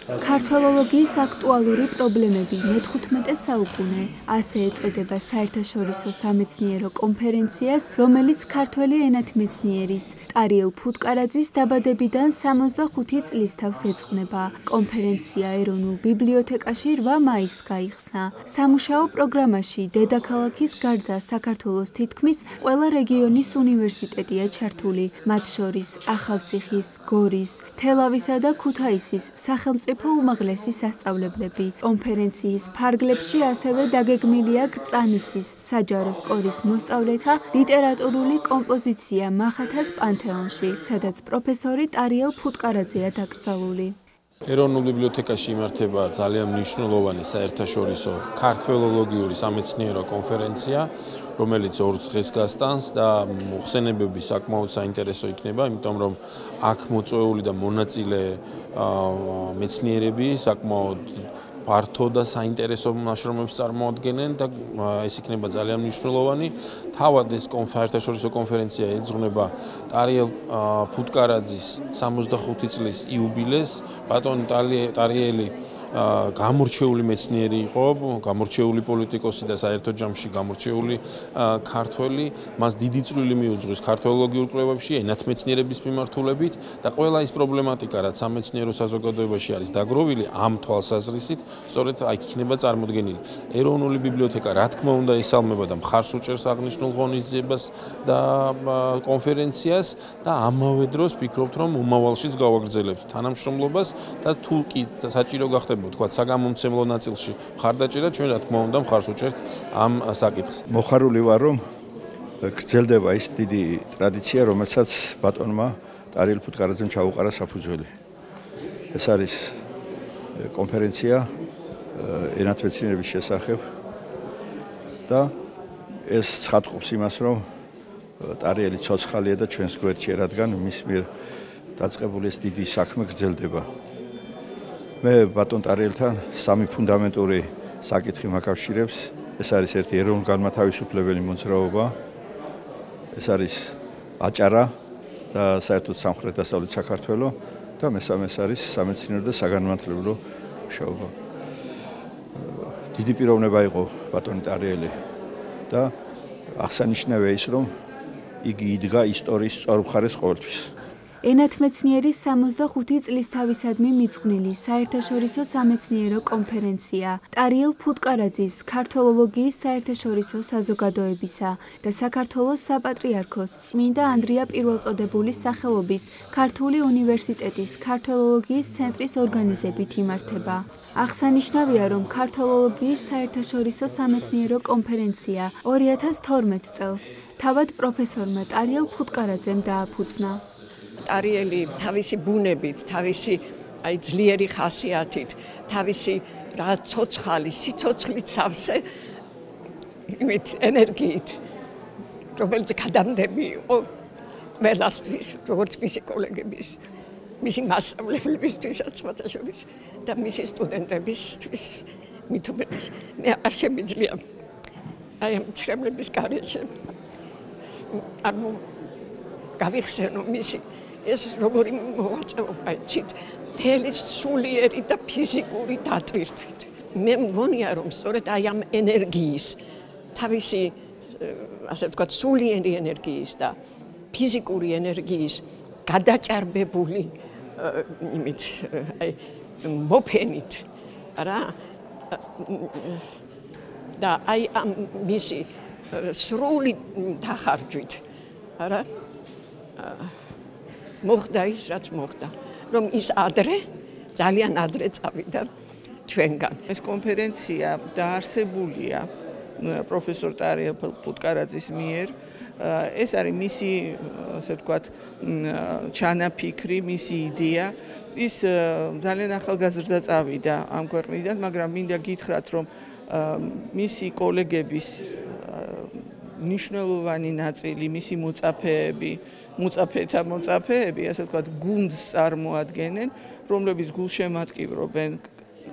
ქართველოლოგიის აქტუალური პრობლემები მე-15 საუკუნე ასე ეწოდება საერთაშორისო სამეცნიერო კონფერენციას, რომელიც ქართველი ენათმეცნიერის ტარიელ ფუტკარაძის დაბადებიდან 65 წლის თავს ეძღვნება. კონფერენცია ეროვნულ ბიბლიოთეკაში 8 მაისს გაიხსნა. სამუშაო პროგრამაში დედაქალაქის გარდა საქართველოს თითქმის ყველა რეგიონის უნივერსიტეტია ჩართული, მათ შორის ახალციხის, გორის, თელავისა და ქუთაისის სახელმწიფო უმაღლესი სასწავლებლები. კონფერენციის ფარგლებში ასევე დაგეგმილია კრწანისის საჯარო სკოლის მოსწავლეთა ლიტერატურული კომპოზიცია მახათას პანთეონში, სადაც პროფესორი ტარიელ ფუტკარაძეა დაკრძალული. ეროვნულ ბიბლიოთეკაში იმართება ძალიან მნიშვნელოვანი საერთაშორისო ქართველოლოგიური სამეცნიერო კონფერენცია, რომელიც 2 დღეს გასტანს და მოხსენებები საკმაოდ საინტერესო იქნება, იმიტომ რომ აქ მოწვეული და მონაწილე მეცნიერები საკმაოდ ფართო და საინტერესო ნაშრომებს წარმოადგენენ და ეს იქნება ძალიან მნიშვნელოვანი. თავად ეს საერთაშორისო კონფერენცია ეძღვნება ტარიელ ფუტკარაძის 65 წლის იუბილეს. ბატონი ტარიელი გამორჩეული მეცნიერი იყო, გამორჩეული პოლიტიკოსი და საერთო ჯამში გამორჩეული ქართველი. მას დიდი წვლილი მიუძღვის ქართველოლოგიურ კვლევებში, ენათმეცნიერების მიმართულებით და ყველა ის პრობლემატიკა, რაც სამეცნიერო საზოგადოებაში არის დაგროვილი, ამ თვალსაზრისით სწორედ აქ იქნება წარმოდგენილი. ეროვნული ბიბლიოთეკა, რა თქმა უნდა, ესალმება და მხარს უჭერს აღნიშნულ ღონისძიებას და კონფერენციას და ამავე დროს ვფიქრობთ, რომ მომავალშიც გავაგრძელებთ თანამშრომლობას და თუ კი საჭირო გახდება თქვა საგამომცემლო ნაწილში მხარდაჭერა, ჩვენ რა თქმა უნდა მხარს უჭერთ ამ საკითხს. მოხარული ვარ, რომ გრძელდება ის დიდი ტრადიცია, რომელსაც ბატონმა ტარიელ ფუტკარაძემ ჩაუყარა საფუძველი. ეს არის კონფერენცია ენათმეცნიერების შესახებ და ეს ცხადყოფს იმას, რომ ტარიელი ცოცხალია და ჩვენს გვერდშია, რადგან მის მიერ დაწყებული ეს დიდი საქმე გრძელდება. მე ბატონ ტარიელთან 3 ფუნდამენტური საკითხი მაკავშირებს. ეს არის ერთი ეროვნულ განმათავისუფლებელი მოძრაობა, ეს არის აჭარა და საერთოდ სამხრეთ-დასავლეთ საქართველო და მესამე არის სამეცნიერო და საგანმანათლებლო მუშაობა. დიდი პიროვნება იყო ბატონი ტარიელი და აღსანიშნავია ის, რომ იგი იდგა ისტორიის სწორმხარეს ყოველთვის. ენათმეცნიერის 65 წლისთავისადმი მიძღვნილი საერთაშორისო სამეცნიერო კონფერენცია ტარიელ ფუტკარაძის ქართველოლოგიის საერთაშორისო საზოგადოებისა და საქართველოს საპატრიარქოს წმინდა ანდრია პირველწოდებულის სახელობის ქართული უნივერსიტეტის ქართველოლოგიის ცენტრის ორგანიზებით იმართება. აღსანიშნავია, რომ ქართველოლოგიის საერთაშორისო სამეცნიერო კონფერენცია 2012 წელს თავად პროფესორმა ტარიელ ფუტკარაძემ დააფუძნა. ტარიელი თავისი ბუნებით, თავისი ძლიერი ხასიათით, თავისი ცოცხალი, სიცოცხლით სავსე იმით ენერგიით, რომელიც გადამდები იყო ყველასთვის, როგორც მისი კოლეგების, მისი მასწავლებლებისთვისაც მოწესრიგების და მისი სტუდენტებისთვის მით უმეტეს. მე არ შემიძლია აი ამ ცრემლების გარეშე გავიხსენო მისი ეს როგორი მოვაწეობა იცით, მთელი სულიერი და ფიზიკური დატვირთვით. მე მგონია, რომ სწორედ აი ამ ენერგიის, თავისი ასე ვთქვათ, სულიერი ენერგიის და ფიზიკური ენერგიის გადაჭარბებული იმით, აი მოფენით, რა და აი ამ მისი სრული დახარჯვით, რა მოხდა ის, რაც მოხდა, რომ ის ადრე, ძალიან ადრე წავიდა ჩვენგან. ეს კონფერენცია დაარსებულია პროფესორ ტარიელ ფუტკარაძის მიერ. ეს არის მისი, ასე ვთქვათ, ჩანაფიქრი, მისი იდეა. ის ძალიან ახალგაზრდა წავიდა ამ ქვეყნიდან, მაგრამ მინდა გითხრათ, რომ მისი კოლეგების მნიშვნელოვანი ნაწილი, მისი მოწაფეები, ასე ვთქვათ, გუნდს წარმოადგენენ, რომლებიც გულშემატკივრობენ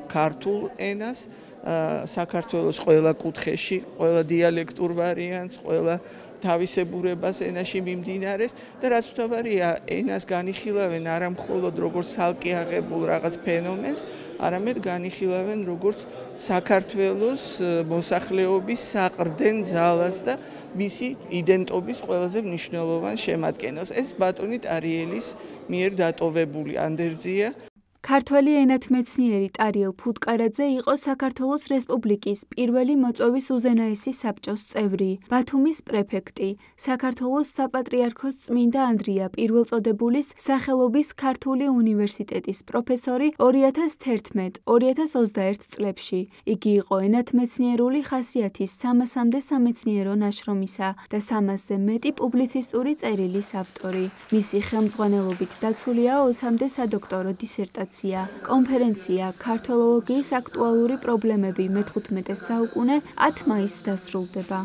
ქართულ ენას საქართველოს ყველა კუთხეში, ყველა დიალექტურ ვარიანტს, ყველა თავისებურებას ენაში მიმდინარეს და რაც თავარია, ენას განიხილავენ არა მხოლოდ როგორც ცალკე აღებულ რაღაც ფენომენს, არამედ განიხილავენ როგორც საქართველოს მოსახლეობის საყრდენ ძალას და მისი იდენტობის ყველაზე მნიშვნელოვან შემადგენელს. ეს ბატონი ტარიელის მიერ დატოვებული ანდერძია. ქართველი ენათმეცნიერი ტარიელ ფუტკარაძე იყო საქართველოს რესპუბლიკის პირველი მოწვევის უზენაესი საბჭოს წევრი, ბათუმის პრეფექტი, საქართველოს საპატრიარქოს წმინდა ანდრია პირველწოდებულის სახელობის ქართული უნივერსიტეტის პროფესორი 2011-2021 წლებში. იგი იყო ენათმეცნიერული ხასიათის 300-მდე სამეცნიერო ნაშრომისა და 300-ზე მეტი პუბლიცისტური წერილის ავტორი. მისი ხელმძღვანელობით დაცულია 20-მდე სადოქტორო დისერტაცია. კონფერენცია ქართველოლოგიის აქტუალური პრობლემები მე-15 საუკუნე 10 მაისს დასრულდება.